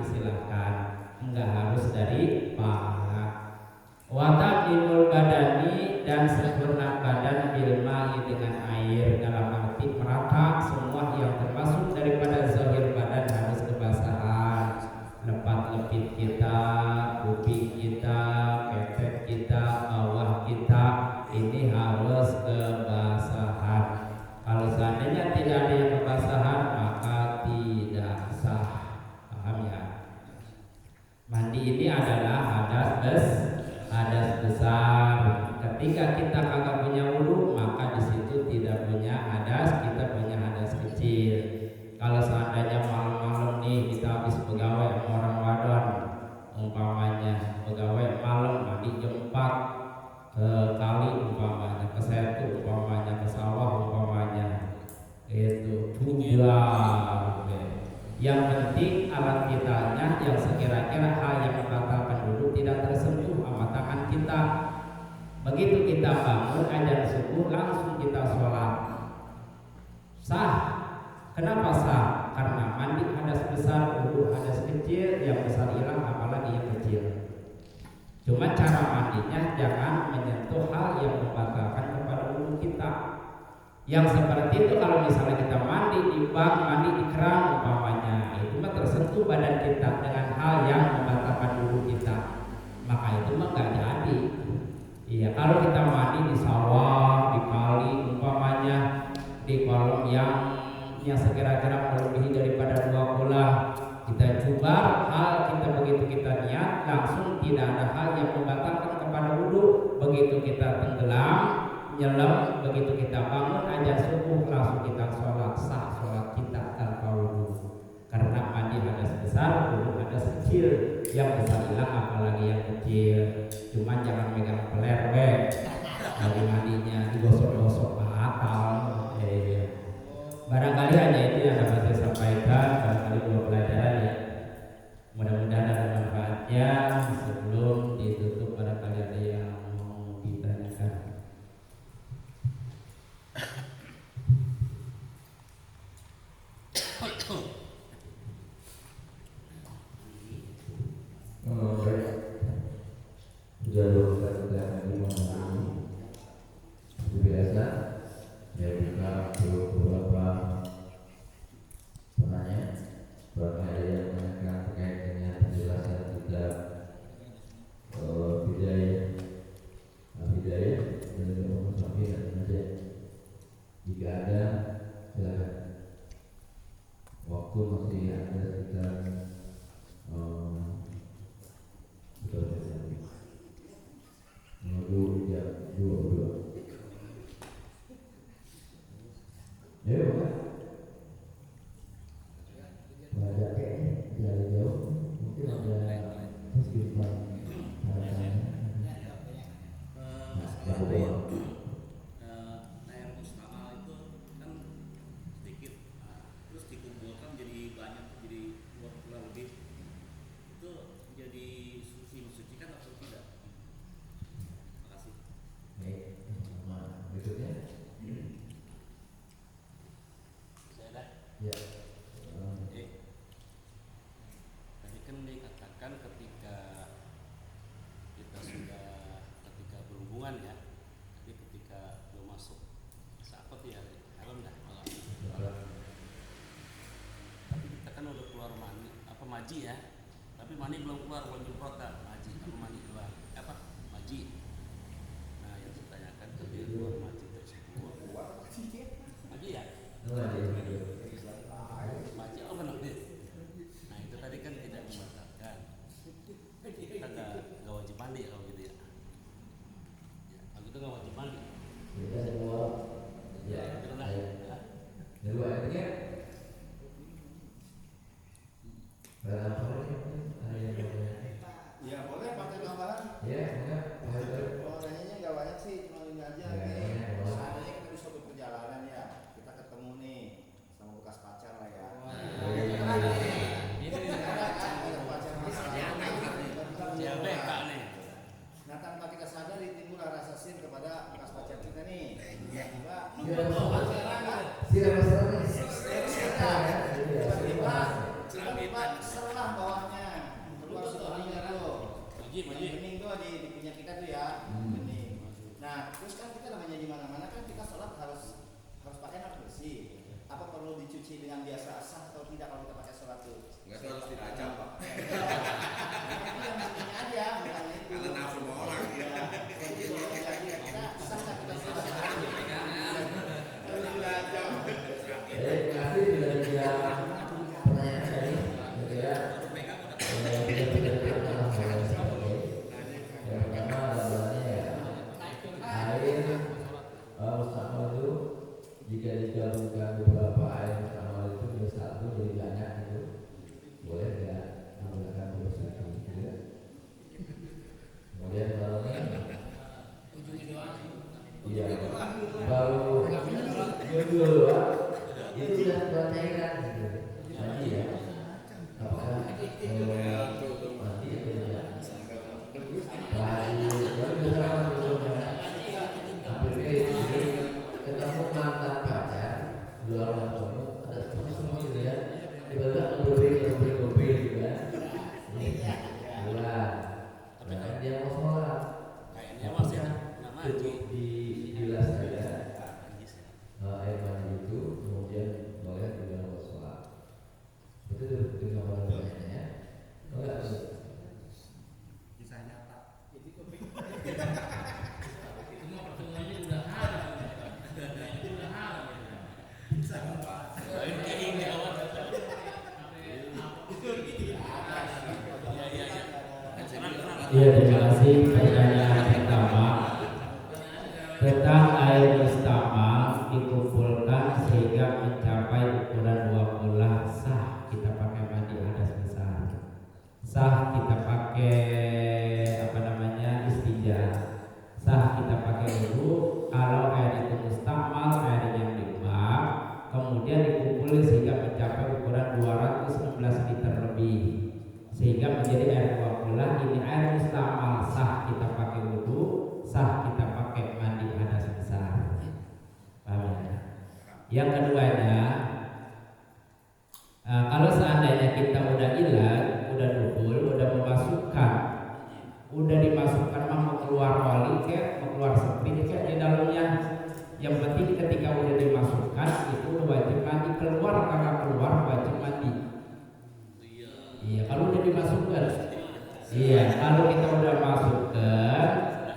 silahkan, enggak harus dari paha. Watabimul badani, dan sempurna badan bilma'i dengan air, dalam arti merata semua yang termasuk daripada zahir badan harus kebasahan. Lepat lepit kita, kuping kita, kepet kita, bawah kita, ini harus kebasahan. Kalau seandainya tidak ada yang kebasahan maka tidak sah. Paham ya? Mandi ini adalah hadas besar. Ketika kita kagak punya wudu, maka di situ tidak punya hadas, kita punya hadas kecil. Kalau seandainya malam-malam nih kita habis pegawai sama orang wadon, umpamanya pegawai malam mandi jam 4 ke kali, umpamanya ke setu, umpamanya ke sawah, umpamanya itu tujuan. Yang penting alat kitanya yang sekira-kira hal yang membatalkan dulu tidak tersentuh sama tangan kita. Begitu kita bangun azan subuh langsung kita sholat, sah. Kenapa sah? Karena mandi hadas besar, wudu hadas kecil, yang besar hilang apalagi yang kecil. Cuma cara mandinya jangan menyentuh hal yang membatalkan kepada wudu kita. Yang seperti itu kalau misalnya kita mandi di bak, mandi di keran umpamanya, itu mah tersentuh badan kita dengan hal yang membatalkan wudu kita, maka itu mah gak jadi. Iya, kalau kita mandi di sawah, di kali umpamanya, di kolam yang sekira-kira melebihi daripada 2 bola, kita coba hal kita begitu kita niat langsung tidak ada hal yang membatalkan kepada wudu. Begitu kita tenggelam, nyelam, begitu kita bangun azan subuh langsung kita sholat, sah sholat kita tanpa wudu. Karena mandi hadas besar, wudu hadas kecil, yang besar hilang apalagi yang kecil. Cuma jangan megang peler lagi mandinya, digosok-gosok batal. Barangkali hanya itu yang dapat saya sampaikan, barangkali dua pelajaran ya. Mudah-mudahan ada manfaatnya. Sebelum ditutup barangkali ada yang mau ditanyakan. Jalur kita di mana ini biasa ya, buka beberapa penanya. Barangkali ada yang menanyakan terkait dengan penjelasan kita hidayah dari Umar Syafi'i dan Najah. Jika ada silakan. Waktu masih ada sekitar menuju jam 22. Ya, Pak. Banyak dari jauh mungkin ada istighfar. Air mustamal itu kan sedikit, terus dikumpulkan jadi banyak, jadi 2 lebih. Itu jadi mensucikan atau tidak? Makasih. Berikutnya. Saya ada. Ya. Tadi kan dikatakan ketika berhubungan ya, tapi ketika belum masuk sahabat ya helm dah. Tapi kita kan udah keluar maji ya, tapi mani belum keluar, wajib prota maji apa mani keluar maji. Nah yang saya tanyakan ketika keluar maji tersebut maji ya maji benar deh. Nah itu tadi kan tidak membatalkan, kita nggak wajib mandi kalau gitu ya. Kalau gitu nggak wajib mandi. Kita semua ya. Dua ayatnya. Ya boleh pakai tambahan. Ya, enggak. Kalau nanyanya nggak banyak sih, cuma ini aja. Seandainya kita di suatu perjalanan ya, kita ketemu nih sama bekas pacar lah ya. Nah tanpa kita sadari timbullah rasa sin kepada bekas pacar kita nih. Tiba-tiba serlah bahwa Maji. bening tuh di punya kita tuh ya, bening. Nah, terus kan kita namanya di mana-mana kan kita sholat harus pakai air bersih. Apa perlu dicuci dengan biasa sah atau tidak kalau kita pakai sholat tuh? Enggak harus dirajam, Pak. Itu yang mestinya aja, bukan itu. Karena nafsu mau orang ya. Jadi kita sah nggak kita sholat? Harus dirajam. Terima kasih sudah dijawab pertanyaan tadi. Ya. Yang pertama adalah air mustaqbal itu jika digabungkan beberapa air mustaqbal itu jadi satu jadi banyak itu boleh nggak menggunakan bersatu gitu ya. Kemudian kalau iya baru judul doa itu sudah pertanyaan gitu nanti ya apakah nanti itu ya ketemu mantan pacar dua orang kamu ada semua gitu ya tiba-tiba ngobrol juga bulan nah dia mau sholat Kayaknya masih nggak maju. cukup dibilas saja air mandi itu kemudian boleh juga mau sholat itu dengan pertanyaannya ya enggak Kisah nyata. Ya, terima kasih. Pertanyaan pertama tentang air musta'mal dikumpulkan sehingga mencapai ukuran 2 bola, sah kita pakai mandi hadas besar, sah kita pakai istinja, sah kita pakai wudu kalau air itu musta'mal, air yang dibuang kemudian dikumpulkan sehingga mencapai ukuran 216 liter lebih sehingga menjadi air 2 bola. Ini air musta'mal, sah kita pakai wudu, sah kita pakai mandi hadas besar. Paham ya? Yang keduanya, kalau seandainya kita udah ilat, udah dubul, udah memasukkan, udah dimasukkan mau keluar wali kayak mau keluar seprit kayak di dalamnya, yang penting ketika udah dimasukkan itu wajib mandi, keluar kagak keluar wajib mandi. Iya, kalau udah dimasukkan. Iya, kalau kita udah masukkan,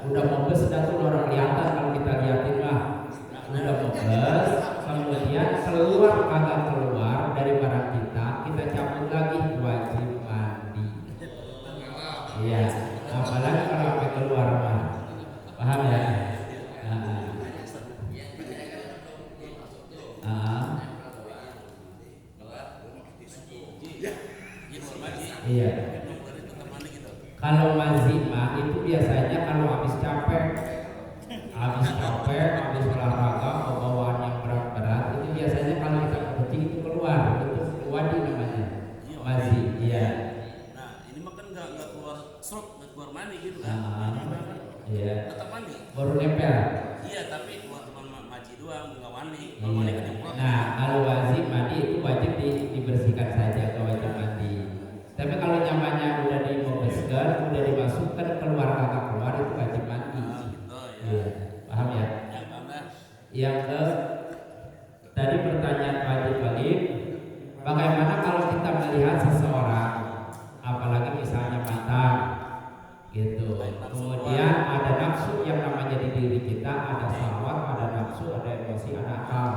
udah membes dah tuh orang kelihatan kalau kita liatin mah. Udah membes, kemudian keluar kagak keluar dari barang kita cabut lagi wajib mandi. Iya, apalagi kalau sampai keluar mah. Paham ya? Iya. Kalau mazimah itu biasanya kalau habis capek, habis olahraga, bawaan yang berat-berat itu biasanya kalau kita kencing itu keluar, itu wadi namanya. Mazim, iya. Nah, ini mah kan nggak keluar serut, nggak keluar mandi gitu kan? Iya. Tetap mandi. Baru nempel. Iya, tapi buat teman maji doang, nggak mandi. Kalau mandi kan nyemprot. Nah, kalau wajib mandi itu wajib dibersihkan saja kalau wajib mandi. Tapi kalau nyamannya udah dimobeskan, udah dimasukkan keluar kagak keluar itu wajib mandi. Gitu ya. Iya, paham ya? Yang mana? Yang ke tadi pertanyaan wajib lagi, bagaimana kalau kita melihat seseorang, apalagi misalnya mantan, gitu. Kemudian ada nafsu yang namanya di diri kita, ada syahwat, ada nafsu, ada emosi, ada akal.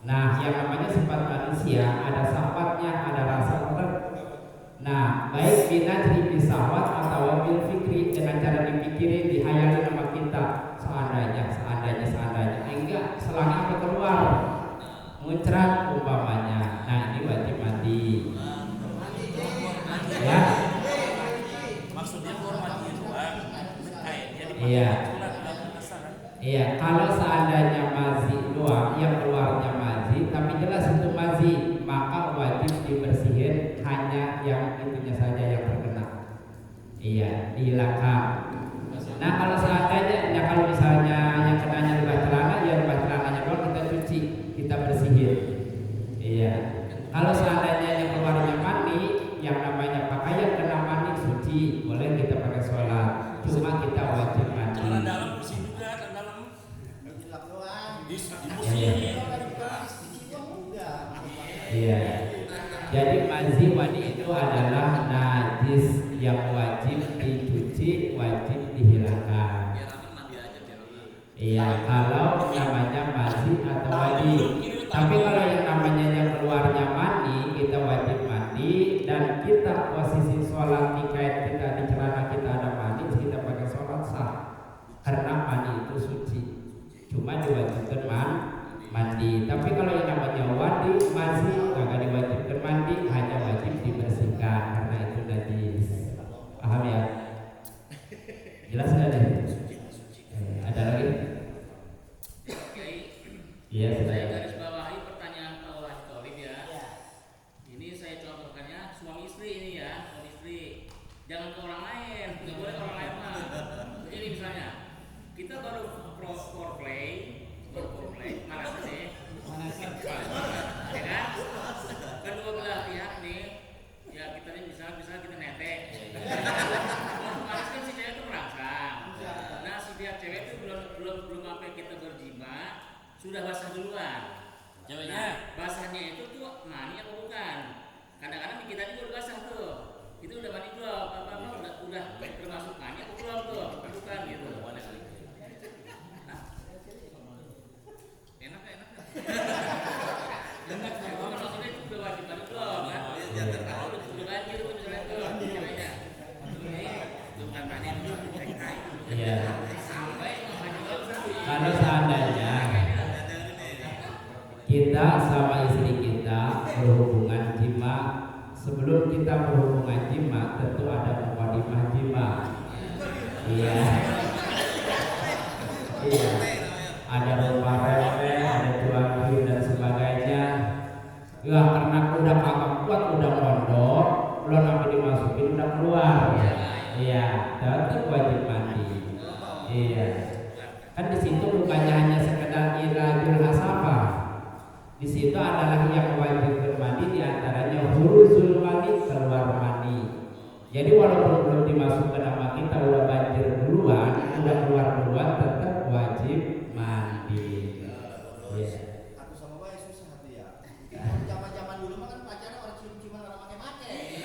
Nah, yang namanya sifat manusia, ada syahwatnya, ada rasa berat. Nah, baik binajri bisawat atau bil fikri dengan cara dipikirin, dihayali nama kita seandainya, enggak selangnya apa keluar muncrat umpamanya. Nah, ini wajib mandi. Ya. Maksudnya keluar mandi doang. Iya. Iya, kalau seandainya mazi doang, yang keluarnya mazi, tapi jelas itu mazi, maka wajib dibersihin hanya yang itunya saja yang terkena. Iya, dihilangkan. Nah, kalau seandainya, kalau misalnya yang kenanya limbah celana, ya limbah celananya doang kita cuci, kita bersihin. Iya. Kalau seandainya yang keluarnya mani, yang namanya pakaian kena mani, suci suci, boleh kita pakai sholat. Cuma kita wajib mandi. Celana dalam bersih juga, celana dalam. Jelek doang. Di Iya. Iya. Jadi mazi wadi itu adalah najis yang wajib dicuci, wajib dihilangkan. Biar apa mandi aja biar apa. Iya, kalau namanya mazi atau wadi. Tapi kalau yang namanya yang keluarnya mandi, kita wajib mandi dan kita posisi sholat nikah kita di celana kita ada mandi, kita pakai sholat sah. Karena mandi itu suci. Cuma diwajibkan mandi. Tapi kalau yang namanya wadi masih nggak diwajibkan mandi, hanya wajib dibersihkan karena itu najis. Paham ya? Jelas nggak deh? Ada lagi? Iya, Saya sudah. garis bawahi pertanyaan Pak Wahid Tolib ya. Ini saya contohkannya suami istri ini ya, suami istri. Jangan ke orang lain, nggak boleh ke orang lain mah. Jadi misalnya kita baru foreplay, mana sih? Ya kan? Kedua belah pihak nih, ya kita nih bisa kita netek. Otomatis kan si cewek itu merangsang. Nah si pihak cewek itu belum sampai kita berjima, sudah basah duluan. Ceweknya. Nah, basahnya itu tuh mani apa bukan? Kadang-kadang di kita juga udah basah tuh. Itu udah mani belum? Udah termasuk mani apa belum tuh? Bukan gitu. Nah, enak. Emang maksudnya itu udah wajib mandi belum kan? Kalau udah banjir tuh misalnya tuh ceweknya. Ini bukan mani belum dicekai. Iya. Sampai mani belum. Kalau seandainya kita sama istri kita berhubungan jima, sebelum kita berhubungan jima tentu ada mukadimah jima. Iya. Iya. Ada rumah remeh, ada cuaca dan sebagainya. Ya karena udah kagak kuat, udah mondok, belum sampai dimasukin udah keluar. Iya, tetap wajib mandi. Iya. Kan di situ bukannya hanya sekedar ilajul hasafah. Di situ adalah yang wajib bermandi diantaranya huruzul mani, keluar mani. Jadi walaupun belum dimasukkan nama kita udah banjir duluan, udah keluar duluan, tetap wajib mandi. Iya. Aku sama Bayi susah hati ya. Zaman dulu mah kan pacaran orang cium-ciuman orang make-make.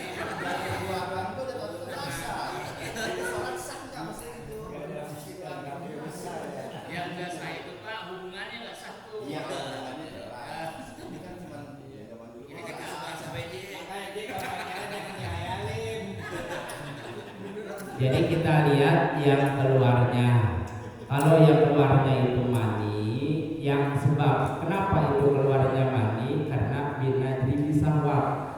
Dua-duaan tuh udah tahu basah. Sholat sah nggak mesti itu. Yang nggak sah itu Pak, hubungannya nggak sah tuh. Iya kan. Ini kan cuma zaman dulu. Ini kan nggak sampai dia. Jadi kita lihat yang keluarnya. Kalau yang keluarnya itu mani, yang sebab kenapa itu keluarnya mani karena binajri bisahwat.